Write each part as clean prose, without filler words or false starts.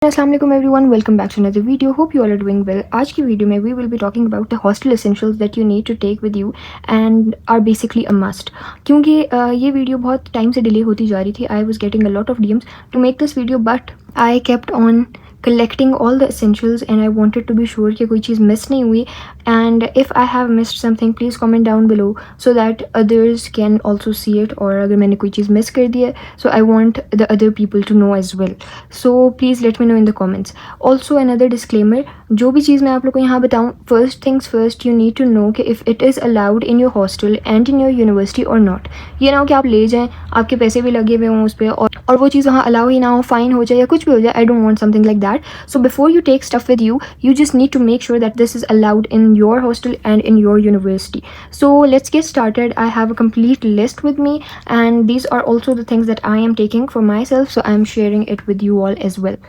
अस्सलाम वालेकुम everyone, welcome back to another video. Hope you all are doing well. आज की वीडियो में we will be talking about the hostel essentials that you need to take with you and are basically a must. क्योंकि ये video बहुत time से delay होती जा रही थी. I was getting a lot of DMs to make this video, but I kept on collecting all the essentials and I wanted to be sure कि कोई चीज़ मिस नहीं हुई. And if I have missed something, please comment down below so that others can also see it. और अगर मैंने कोई चीज़ miss कर दी है, so I want the other people to know as well. So please let me know in the comments. Also another disclaimer, जो भी चीज़ मैं आप लोग को यहाँ बताऊँ, first things first, you need to know कि if it is allowed in your hostel and in your university or not. ये ना हो कि आप ले जाएँ, आपके पैसे भी लगे हुए हों उस पर और वो चीज़ वहाँ अलाउ ही ना हो, फाइन हो जाए या कुछ भी हो जाए. I don't want something like that. So before you take stuff with you, you just need to make sure that this is allowed in your hostel and in your university. So let's get started. I have a complete list with me and these are also the things that I am taking for myself, so I am sharing it with you all as well.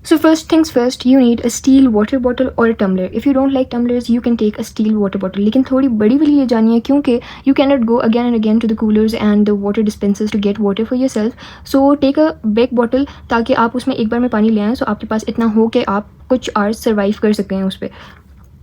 So first things first, you need a steel water bottle or a tumbler. If you don't like tumblers, you can take a steel water bottle. लेकिन थोड़ी बड़ी वाली ले जानी है क्योंकि you cannot go again and again to the coolers and the water dispensers to get water for yourself. So take a big bottle ताकि आप उसमें एक बार में पानी ले आएँ, so आपके पास इतना हो कि आप कुछ hours survive कर सकें उस पर.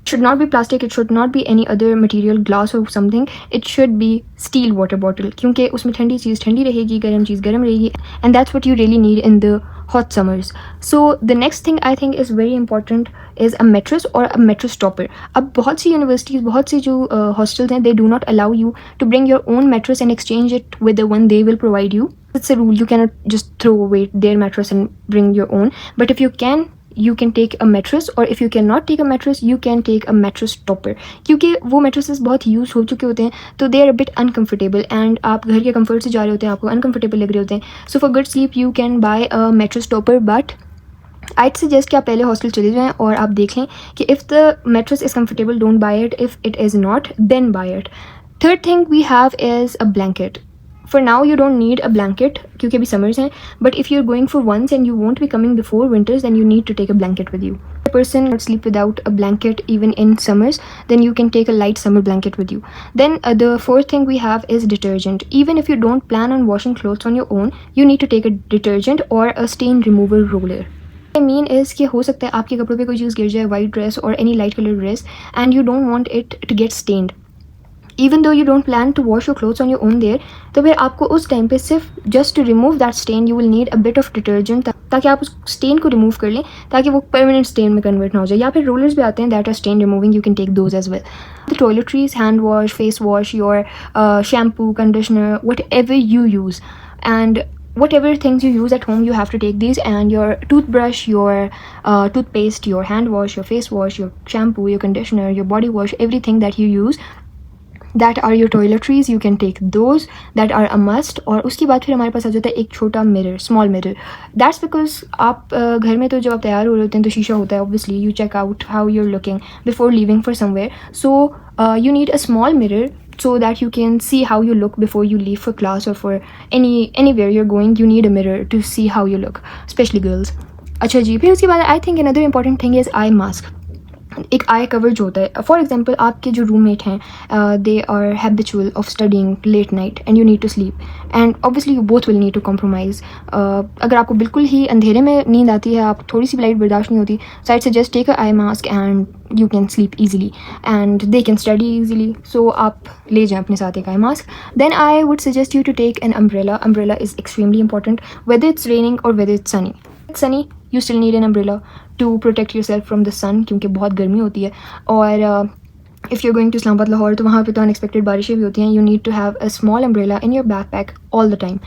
Should not be plastic, it should not be any other material, glass or something. It should be steel water bottle क्योंकि उसमें ठंडी चीज़ ठंडी रहेगी, गर्म चीज़ गर्म रहेगी, and that's what you really need in the hot summers. So the next thing I think is very important is a mattress or a mattress topper. अब बहुत सी यूनिवर्सिटीज़, बहुत सी जो hostels हैं, they do not allow you to bring your own mattress and exchange it with the one they will provide you. It's a rule, you cannot just throw away their mattress and bring your own. But if you can, you can take a mattress, or if you cannot take a mattress, you can take a mattress topper. क्योंकि वो mattresses बहुत use हो चुके होते हैं, तो they are a bit uncomfortable and आप घर के comfort से जा रहे होते हैं, आपको uncomfortable लग रहे होते हैं. So for good sleep you can buy a mattress topper, but I'd suggest कि आप पहले हॉस्टल चले जाएँ और आप देख लें कि if the mattress is comfortable, don't buy it. If it is not, then buy it. Third thing we have is a blanket. For now you don't need a blanket क्योंकि अभी summers हैं, but if you're going for once and you won't be coming before winters, then you need to take a blanket with you. If a person can't sleep without a blanket even in summers, then you can take a light summer blanket with you. Then the fourth thing we have is detergent. Even if you don't plan on washing clothes on your own, you need to take a detergent or a stain removal roller. I mean is कि हो सकता है आपके कपड़ों पे कोई चीज़ गिर जाए, white dress or any light color dress, and you don't want it to get stained. Even though you don't plan to wash your clothes on your own there, तो फिर आपको उस टाइम पे सिर्फ just to remove that stain you will need a bit of detergent ताकि आप उस stain को remove कर लें, ताकि वो permanent stain में convert ना हो जाए. या फिर rollers भी आते हैं that are stain removing, you can take those as well. The toiletries, hand wash, face wash, your shampoo, conditioner, whatever you use, and whatever things you use at home, you have to take these, and your toothbrush, your toothpaste, your hand wash, your face wash, your shampoo, your conditioner, your body wash, everything that you use that are your toiletries, you can take those, that are a must. और उसके बाद फिर हमारे पास आ जाता है एक छोटा mirror, small mirror. That's because आप घर में तो जब आप तैयार हो रहे होते हैं तो शीशा होता है, obviously you check out how you are looking before leaving for somewhere. So you need a small mirror so that you can see how you look before you leave for class or for anywhere you're going. You need a mirror to see how you look, especially girls. अच्छा जी, फिर उसके बाद I think another important thing is eye mask. एक I cover जो होता है. For example आपके जो रूममेट हैं, they are habitual of studying late night and you need to sleep, and obviously you both will need to compromise. अगर आपको बिल्कुल ही अंधेरे में नींद आती है, आप थोड़ी सी भी लाइट बर्दाश्त नहीं होती, so I suggest take a eye mask and you can sleep easily and they can study easily. So आप ले जाएं अपने साथ एक eye mask. Then I would suggest you to take an umbrella. Umbrella is extremely important whether it's raining or whether it's sunny. It's sunny, you still need an umbrella to protect yourself from the sun क्योंकि बहुत गर्मी होती है. और if you're going to Islamabad, Lahore, तो वहाँ पे तो unexpected बारिशें भी होती हैं. You need to have a small umbrella in your backpack all the time.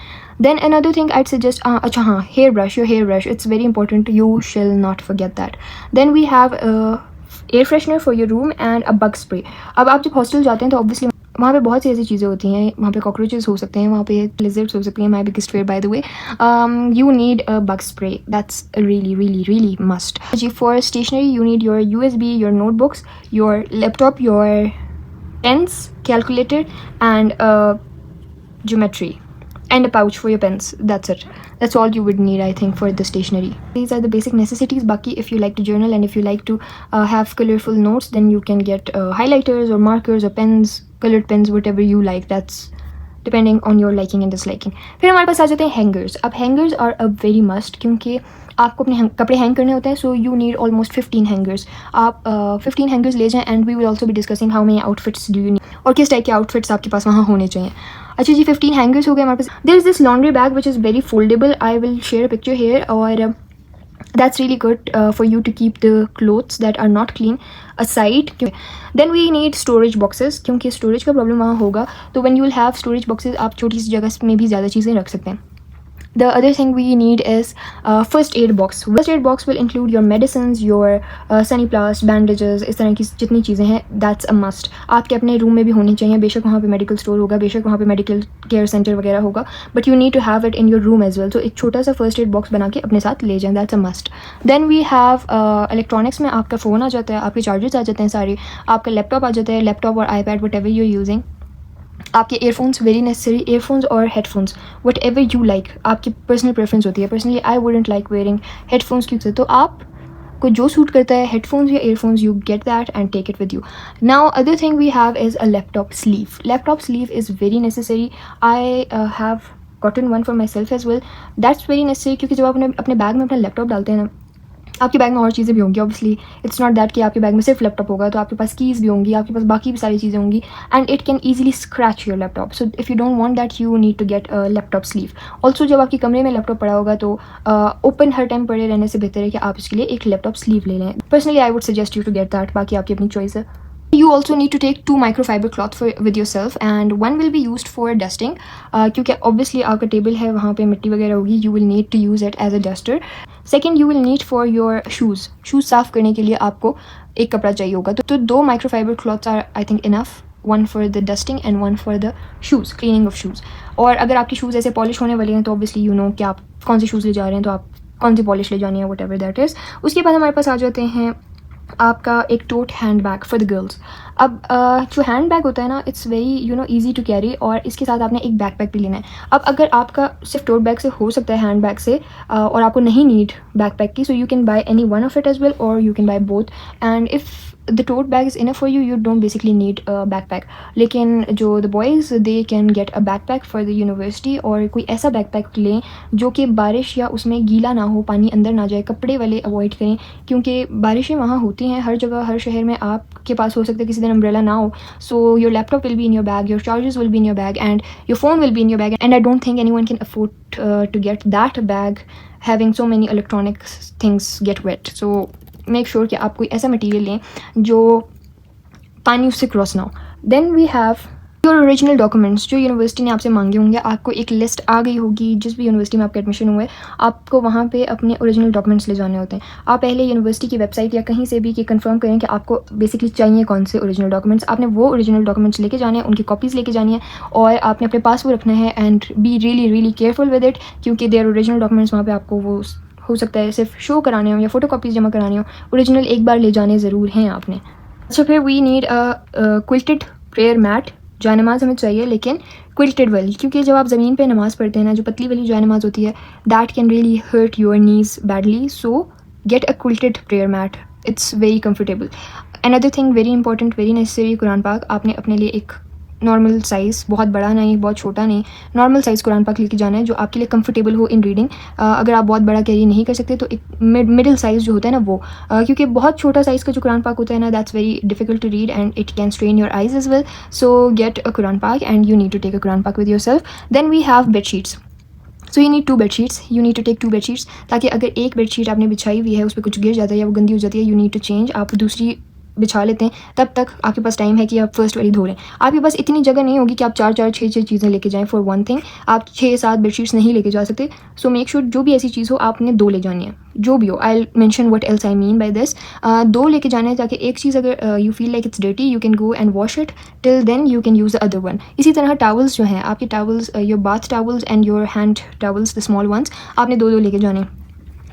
Then another thing I'd suggest, अच्छा हाँ, your hair brush, it's very important. You shall not forget that. Then we have air freshener for your room and a bug spray. अब आप जब hostel जाते हैं तो obviously वहाँ पे बहुत सी ऐसी चीज़ें होती हैं. वहाँ पे कॉकरोचेस हो सकते हैं, वहाँ पे लिजर्ड्स हो सकती हैं. My biggest fear by the way, you need a bug spray. That's really really really must. जी, for stationery you need your USB, your notebooks, your laptop, your pens, calculator and geometry and a pouch for your pens. That's it. That's all you would need, I think, for the stationery. These are the basic necessities. Baki, if you like to journal and if you like to have colorful notes, then you can get highlighters or markers or pens, colored pens, whatever you like. That's depending on your liking and disliking. फिर हमारे पास आ जाते हैं hangers. अब hangers are a very must, क्योंकि आपको अपने कपड़े हैंग करने होते हैं, so you need almost 15 hangers. आप 15 हैंगर्स ले जाएं and we will also be discussing how many outfits do you need और किस टाइप के आउटफिट्स आपके पास वहाँ होने चाहिए। अच्छा जी, 15 हैंगर्स हो गए हमारे पास। There is this laundry bag which is very foldable, I will share a picture here, और that's really good for you to keep the clothes that are not clean aside. Then we need storage boxes, क्योंकि storage का problem वहाँ होगा, तो when you will have storage boxes आप छोटी सी जगह में भी ज़्यादा चीज़ें रख सकते हैं। The other thing we need is first aid box. First aid box will include your medicines, your Sunnyplast, bandages, इस तरह की जितनी चीज़ें हैं, that's a must. आपके अपने रूम में भी होनी चाहिए, बेशक वहाँ पे मेडिकल स्टोर होगा, बेशक वहाँ पे मेडिकल केयर सेंटर वगैरह होगा, but you need to have it in your room as well. तो एक छोटा सा फर्स्ट एड बॉक्स बना के अपने साथ ले जाएं, that's a must. Then we have electronics में आपका फ़ोन आ जाता है, आपके चार्जर्स आ जाते हैं सारे, आपका लैपटॉप आ जाता है, लैपटॉप और iPad whatever you are using, आपके एयरफोन्स वेरी नेसेसरी, एयरफोन्स और headphones whatever you like, आपकी पर्सनल प्रेफरेंस होती है। Personally I wouldn't like wearing headphones, क्योंकि तो आप को जो सूट करता है हेडफोन्स या earphones, you get that and take it with you. Now other thing we have is a laptop sleeve. Laptop sleeve is very necessary, I have gotten one for myself as well, that's very necessary, क्योंकि जब आप अपने bag में अपना laptop डालते हैं ना, आपके बैग में और चीज़ें भी होंगी, ऑब्वियसली इट्स नॉट दैट कि आपके बैग में सिर्फ लैपटॉप होगा, तो आपके पास कीज़ भी होंगी, आपके पास बाकी भी सारी चीज़ें होंगी, and it can easily scratch your laptop. So if you don't want that, you need to get a laptop sleeve. Also जब आपके कमरे में लैपटॉप पड़ा होगा, तो ओपन हर टाइम पड़े रहने से बेहतर है कि आप इसके लिए एक लैपटॉप स्लीव ले लें। Personally I would suggest you to get that, बाकी आपकी अपनी चॉइस है। You also need to take 2 microfiber cloth with yourself, and one will be used for dusting, क्योंकि obviously आपका टेबल है, वहाँ पे मिट्टी वगैरह होगी, you will need to use it as a duster. Second, you will need for your shoes साफ़ करने के लिए आपको एक कपड़ा चाहिए होगा, तो 2 microfiber cloths are I think enough, one for the dusting and one for the shoes, cleaning of shoes. और अगर आपके शूज़ ऐसे पॉलिश होने वाले हैं, तो obviously you know कि आप कौन से शूज़ ले जा रहे हैं, तो आप कौन सी पॉलिश ले जानी है, whatever that is. उसके बाद हमारे पास आ जाते हैं आपका एक tote hand bag for the girls. अब जो हैंड बैग होता है ना, it's very easy to carry, और इसके साथ आपने एक बैकपैक भी लेना है। अब अगर आपका सिर्फ टोट बैग से हो सकता है हैंड बैग से, और आपको नहीं नीड बैकपैक की, so you can buy any one of it as well, और you can buy both, and if the tote bag is enough for you, you don't basically need backpack. लेकिन जो the boys, they can get a backpack for the university, और कोई ऐसा backpack लें जो कि बारिश या उसमें गीला ना हो, पानी अंदर ना जाए, कपड़े वाले अवॉइड करें, क्योंकि बारिशें वहाँ होती हैं हर जगह, हर शहर में। आपके पास हो सकता है किसी दिन अम्ब्रेला ना हो, so your laptop will be in your bag, your chargers will be in your bag, and your phone will be in your bag, and I don't think anyone can afford to get that bag having so many electronic things get wet. So make sure कि आप कोई ऐसा material लें जो पानी उससे cross ना हो। Then we have your original documents, जो यूनिवर्सिटी ने आपसे मांगे होंगे। आपको एक लिस्ट आ गई होगी, जिस भी यूनिवर्सिटी में आपका एडमिशन हुआ है, आपको वहाँ पे अपने ओरिजिनल डॉक्यूमेंट्स ले जाने होते हैं। आप पहले यूनिवर्सिटी की वेबसाइट या कहीं से भी कि कंफर्म करें कि आपको बेसिकली चाहिए कौन से ओरिजिनल डॉक्यूमेंट्स। आपने वो ओरिजिनल डॉक्यूमेंट्स लेके जाने हैं, उनकी कॉपीज़ लेके जानी है, और आपने अपने पास वो रखना है, and be really careful with it, क्योंकि देयर ओरिजिनल डॉक्यूमेंट्स वहाँ पर आपको वो हो सकता है सिर्फ शो कराने हो या फ़ोटो कॉपीज़ जमा कराने हो, ओरिजिनल एक बार ले जाने ज़रूर हैं आपने। अच्छा, फिर we need a quilted prayer mat. जाय नमाज हमें चाहिए, लेकिन क्विल्टेड वाली, क्योंकि जब आप ज़मीन पे नमाज़ पढ़ते हैं ना, जो पतली वाली जाय नमाज होती है, that can really hurt your knees badly, so get a quilted prayer mat, it's very comfortable. Another thing very important, very necessary, Quran पाक। आपने अपने लिए एक नॉर्मल साइज़, बहुत बड़ा नहीं, बहुत छोटा नहीं, नॉर्मल साइज़ कुरान पाक लेके जाना है, जो आपके लिए कंफर्टेबल हो इन रीडिंग। अगर आप बहुत बड़ा कैरी नहीं कर सकते, तो एक मिडिल साइज़ जो होता है ना वो, क्योंकि बहुत छोटा साइज़ का जो कुरान पाक होता है ना, that's very difficult to read and it can strain your eyes as well. So get a Quran Pak and you need to take a Quran Pak with yourself. Then we have bed sheets. So you need 2 bedsheets, you need to take 2 bedsheets, ताकि अगर एक bedsheet आपने बिछाई हुई है, उस पर कुछ गिर जाता है या वो गंदी हो जाती है, यू नीड टू चेंज, आप दूसरी बिछा लेते हैं, तब तक आपके पास टाइम है कि आप फर्स्ट वाली धो लें। आपके पास इतनी जगह नहीं होगी कि आप 4-4, 6-6 चीज़ें लेके जाएं। फॉर वन थिंग, आप 6-7 बेडशीट्स नहीं लेके जा सकते। सो मेक श्योर जो भी ऐसी चीज़ हो, आपने 2 ले जानी है, जो भी हो। I mention what else I mean by this. 2 लेके जाने हैं, ताकि एक चीज़ अगर you feel like it's dirty, you can go and wash it, till then you can use the other one. इसी तरह टावल्स जो हैं, आपके towels, your bath towels and your hand towels, the small ones, आपने 2-2 लेके जाने,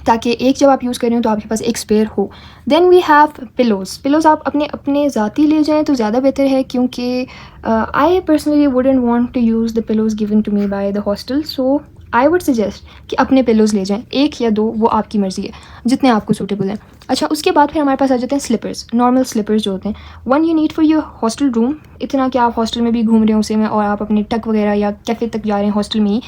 ताकि एक जब आप यूज़ कर रहे हो तो आपके पास एक स्पेयर हो। देन वी हैव पिलोज़ आप अपने ज़ाती ले जाएं तो ज़्यादा बेहतर है, क्योंकि I personally wouldn't want to use the pillows given to me by the hostel, so I would suggest कि अपने पिलोज़ ले जाएं, 1 या 2, वो आपकी मर्ज़ी है, जितने आपको सूटेबल हैं। अच्छा, उसके बाद फिर हमारे पास आ जाते हैं स्लीपर्स, नॉर्मल स्लीपर्स जो होते हैं। 1 you need for your hostel room, इतना कि आप हॉस्टल में भी घूम रहे हैं उसी में, और आप अपने टक वगैरह या कैफ़े तक जा रहे हैं हॉस्टल में ही,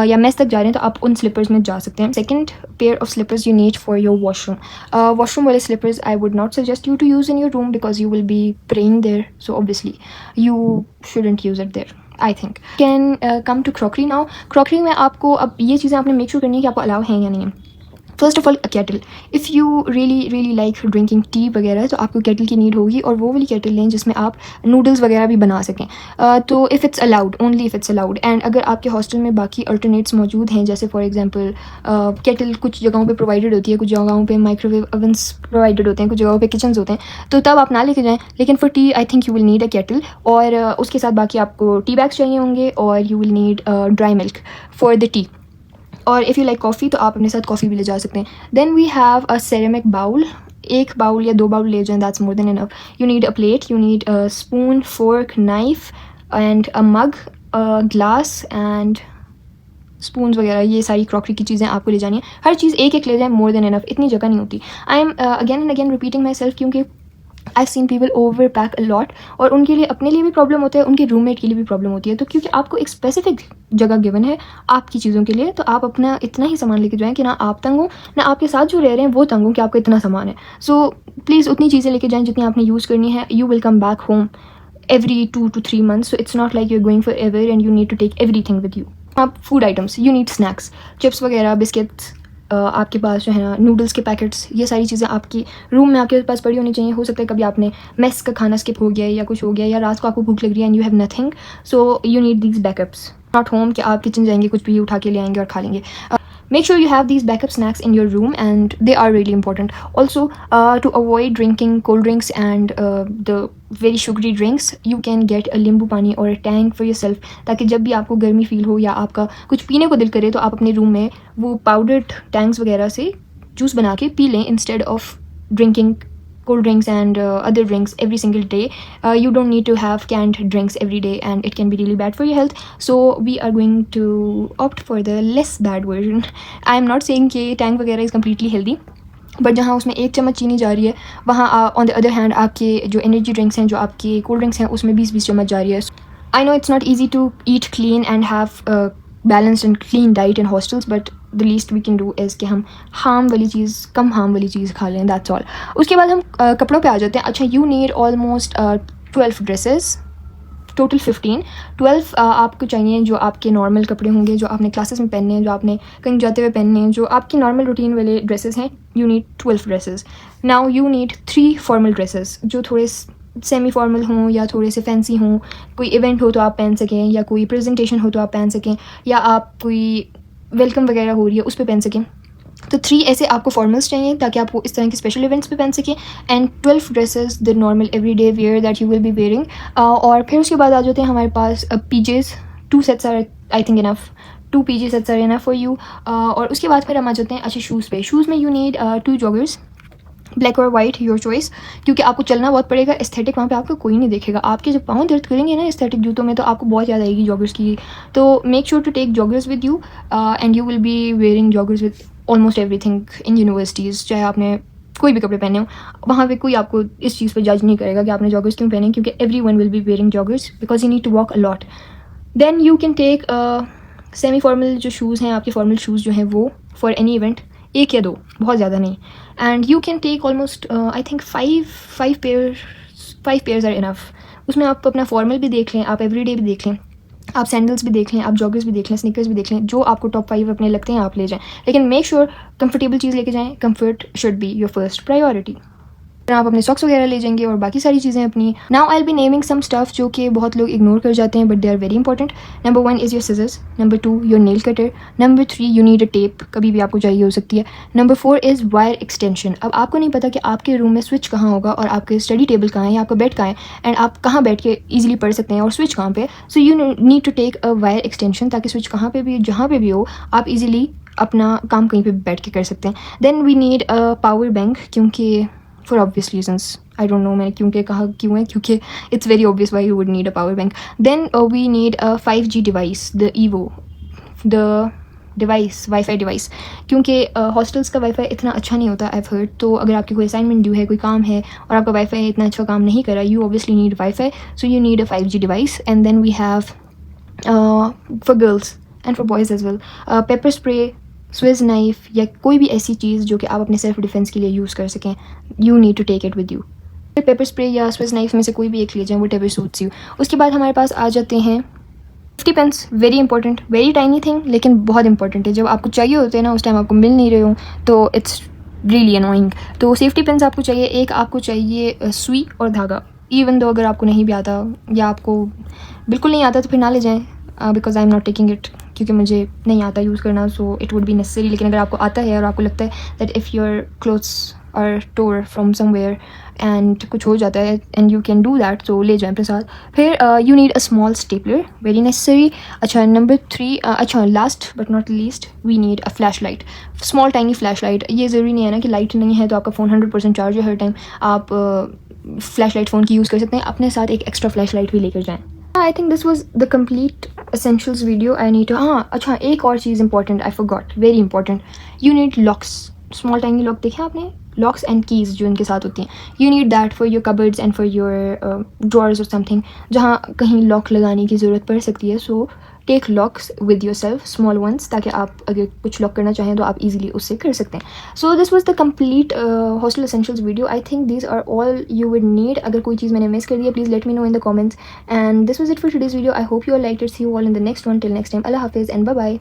या मेस तक जा रहे हैं, तो आप उन स्लीपर्स में जा सकते हैं। Second pair of slippers you need for your washroom. Washroom वाले slippers I would not suggest you to use in your room because you will be praying there, so obviously you shouldn't use it there. I think can come to crockery now. Crockery में आपको अब ये चीज़ें आपने make sure करनी है कि आपको अलाउ हैं या नहीं है। First of all kettle, if you really like drinking tea वगैरह, तो आपको केटल की नीड होगी, और वो वाली केटल लें जिसमें आप नूडल्स वगैरह भी बना सकें। तो if it's allowed, only if it's allowed. And अगर आपके हॉस्टल में बाकी अल्टरनेट्स मौजूद हैं, जैसे फॉर एग्जांपल केटल कुछ जगहों पे प्रोवाइडेड होती है, कुछ जगहों पे माइक्रोवेव ओवन्स प्रोवाइडेड होते हैं, कुछ जगहों पे किचन्स होते हैं, तो तब आप ना लेके जाएँ। लेकिन for T I think you will need a kettle, और उसके साथ बाकी आपको टी बैग्स चाहिए होंगे, और you will need dry milk for the T. और इफ़ यू लाइक कॉफ़ी तो आप अपने साथ कॉफ़ी भी ले जा सकते हैं। Then we have a ceramic bowl, 1 bowl या 2 बाउल ले जाएं, that's more than enough. You need a plate, you need a spoon, fork, knife and a mug, glass and spoons वगैरह, ये सारी क्रॉकरी की चीज़ें आपको ले जानी है। हर चीज़ 1-1 ले जाएं, मोर देन इनफ, इतनी जगह नहीं होती। I am again and again repeating myself, क्योंकि I seen people over pack a lot, और उनके लिए, अपने लिए भी प्रॉब्लम होता है, उनके रूममेट के लिए भी प्रॉब्लम होती है। तो क्योंकि आपको एक स्पेसिफिक जगह गिवन है आपकी चीज़ों के लिए, तो आप अपना इतना ही सामान लेके जाएं कि ना आप तंग हो, ना आपके साथ जो रह रहे हैं वो तंग हो कि आपका इतना सामान है। सो प्लीज़ उतनी चीज़ें लेके जाएं जितनी आपने यूज़ करनी है। You will come back home every 2 to 3 months, so it's not like you're going forever and you need to take everything with you. आप food items, you need snacks, chips वगैरह, बिस्किट्स, आपके पास जो है ना noodles के packets, ये सारी चीज़ें आपकी रूम में आपके पास पड़ी होनी चाहिए। हो सकता है कभी आपने मेस का खाना स्किप हो गया है या कुछ हो गया, या रात को आपको भूख लग रही है and you have nothing, so you need these backups. Not home कि आप किचन जाएंगे कुछ भी उठा के ले आएंगे और खा लेंगे। Make sure you have these backup snacks in your room, and they are really important. Also, to avoid drinking cold drinks and the very sugary drinks, you can get a limbu pani or a tang for yourself, ताकि जब भी आपको गर्मी feel हो या आपका कुछ पीने को दिल करे, तो आप अपने रूम में वो पाउडर्ड टैंग्स वगैरह से जूस बना के पी लें, instead of drinking cold drinks and other drinks every single day. You don't need to have canned drinks every day, and it can be really bad for your health. So we are going to opt for the less bad version. I am not saying कि tank वगैरह is completely healthy, but जहाँ उसमें 1 चम्मच चीनी जा रही है, वहाँ ऑन द अदर हैंड आपके जो एनर्जी ड्रिंक्स हैं, जो आपके कोल्ड ड्रिंक्स हैं, उसमें 20-20 चम्मच जा रही है। I know it's not easy to eat clean and have balanced and clean diet in hostels, but the least we can do is कि हम कम हार्म वाली चीज़ खा लें, दैट्स ऑल। उसके बाद हम कपड़ों पे आ जाते हैं। अच्छा, you need almost 12 dresses, total 15। 12 आपको चाहिए जो आपके नॉर्मल कपड़े होंगे, जो आपने क्लासेस में पहनने हैं, जो आपने कहीं जाते हुए पहनने हैं, जो आपकी नॉर्मल रूटीन वाले ड्रेसेस हैं। You need 12 dresses. Now you need 3 formal dresses, जो थोड़े सेमी फॉर्मल हों या थोड़े से फैंसी हों, कोई इवेंट हो तो आप पहन सकें, या कोई प्रेजेंटेशन हो तो आप पहन सकें, या आप कोई वेलकम वगैरह हो रही है उस पर पहन सकें। तो 3 ऐसे आपको फॉर्मल्स चाहिए ताकि आपको इस तरह के स्पेशल इवेंट्स पे पहन सकें, and 12 dresses the normal every day wear that you will be wearing. और फिर उसके बाद आ जाते हैं हमारे पास PJs, 2 sets are I think enough, 2 PJ sets are enough for you. और उसके बाद फिर हम आ जाते हैं अच्छे शूज़ पे। शूज़ में यू नीड 2 जॉगर्स, ब्लैक और वाइट, योर चॉइस, क्योंकि आपको चलना बहुत पड़ेगा। एस्थेटिक वहाँ पे आपको कोई नहीं देखेगा, आपके जब पाँव दर्द करेंगे ना एस्थेटिक जूतों में, तो आपको बहुत याद आएगी जॉगर्स की। तो make sure to take joggers with you, and you will be wearing joggers with almost everything in universities. चाहे आपने कोई भी कपड़े पहने हो, वहाँ पे कोई आपको इस चीज़ पर जज नहीं करेगा कि आपने जॉगर्स क्यों पहने, क्योंकि everyone will be wearing joggers because you need to walk a lot. Then you can take semi formal जो शूज़ हैं, आपके फॉर्मल शूज़ जो हैं वो फॉर एनी इवेंट, 1 या 2, बहुत ज़्यादा नहीं। And you can take almost I think 5 pairs are enough. उसमें आप अपना फॉर्मल भी देख लें, आप एवरीडे भी देख लें, आप सैंडल्स भी देख लें, आप जॉगर्स भी देख लें, स्नीकर्स भी देख लें, जो आपको टॉप 5 अपने लगते हैं आप ले जाएं। लेकिन मेक श्योर कंफर्टेबल चीज़ लेके जाएं, comfort should be your first priority. आप अपने सॉक्स वगैरह ले जाएंगे और बाकी सारी चीज़ें अपनी। Now I will be naming some stuff जो कि बहुत लोग इग्नोर कर जाते हैं, but they are very important. Number 1 is your scissors, number 2 your nail cutter, number 3 you need a tape, कभी भी आपको चाहिए हो सकती है। Number 4 is wire extension. अब आपको नहीं पता कि आपके रूम में स्विच कहाँ होगा और आपके स्टडी टेबल कहाँ है या आपका बेड कहाँ है, एंड आप कहाँ बैठ के ईजिली पढ़ सकते हैं और स्विच कहाँ पे। So you need to take a wire extension, ताकि स्विच कहाँ पे भी, जहाँ पे भी हो, आप ईजिली अपना काम कहीं पे बैठ के कर सकते हैं। Then we need a power bank, क्योंकि for obvious reasons, I don't know मैंने कहा क्यों है, क्योंकि it's very obvious why you would need a power bank. Then we need a 5G device, the Evo, the wifi device, क्योंकि hostels का wifi इतना अच्छा नहीं होता, आई हैव हर्ड। तो अगर आपकी कोई असाइनमेंट ड्यू है, कोई काम है और आपका वाईफाई इतना अच्छा काम नहीं कर रहा, you obviously need wifi, so you need a 5G device. And then we have for girls and for boys as well pepper spray, swiss knife या कोई भी ऐसी चीज़ जो कि आप अपने सेल्फ डिफेंस के लिए यूज़ कर सकें, you need to take it with you. Pepper spray या स्विज नाइफ में से कोई भी एक ले जाएं, व्हाटएवर सूट्स यू। उसके बाद हमारे पास आ जाते हैं safety pens, very important, very tiny thing लेकिन बहुत इंपॉर्टेंट है। जब आपको चाहिए होते हैं ना, उस टाइम आपको मिल नहीं रहे हो, तो इट्स रियली अनोइंग। तो सेफ्टी पेन्स आपको चाहिए। एक आपको चाहिए सुई और धागा, इवन दो अगर आपको नहीं भी आता या आपको बिल्कुल नहीं आता तो फिर ना ले जाएँ, because I am not taking it, क्योंकि मुझे नहीं आता यूज़ करना, so it would be necessary. लेकिन अगर आपको आता है और आपको लगता है that if your clothes are tore from somewhere and कुछ हो जाता है and you can do that, तो ले जाएं अपने साथ। फिर you need a small stapler, very necessary. अच्छा, नंबर 3, अच्छा last but not least, we need a flash light, small tiny flash light. ये ज़रूरी नहीं है ना कि लाइट नहीं है तो आपका फ़ोन 100% चार्ज है हर टाइम, आप फ्लैश लाइट फ़ोन की यूज़ कर सकते हैं। अपने साथ एक एक्स्ट्रा फ्लैश लाइट भी लेकर जाएँ। I think this was the complete essentials video I need to. हाँ अच्छा, एक और चीज़ important, I forgot, very important, you need locks, small tiny lock देखे आपने, लॉक्स एंड कीज़ जो इनके साथ होती हैं, you need that for your cupboards and for your drawers और समथिंग, जहाँ कहीं लॉक लगाने की ज़रूरत पड़ सकती है। So take locks with yourself, small ones, ताकि आप अगर कुछ लॉक करना चाहें तो आप ईजिली उससे कर सकते हैं। So this was the complete hostel essentials video. I think these are all you would need. अगर कोई चीज़ मैंने मिस कर दी है, please let me know in the comments. And this was it for today's video. I hope you are like it. See you all in the next one. Till next time, अल्लाह हाफिज़ and bye bye.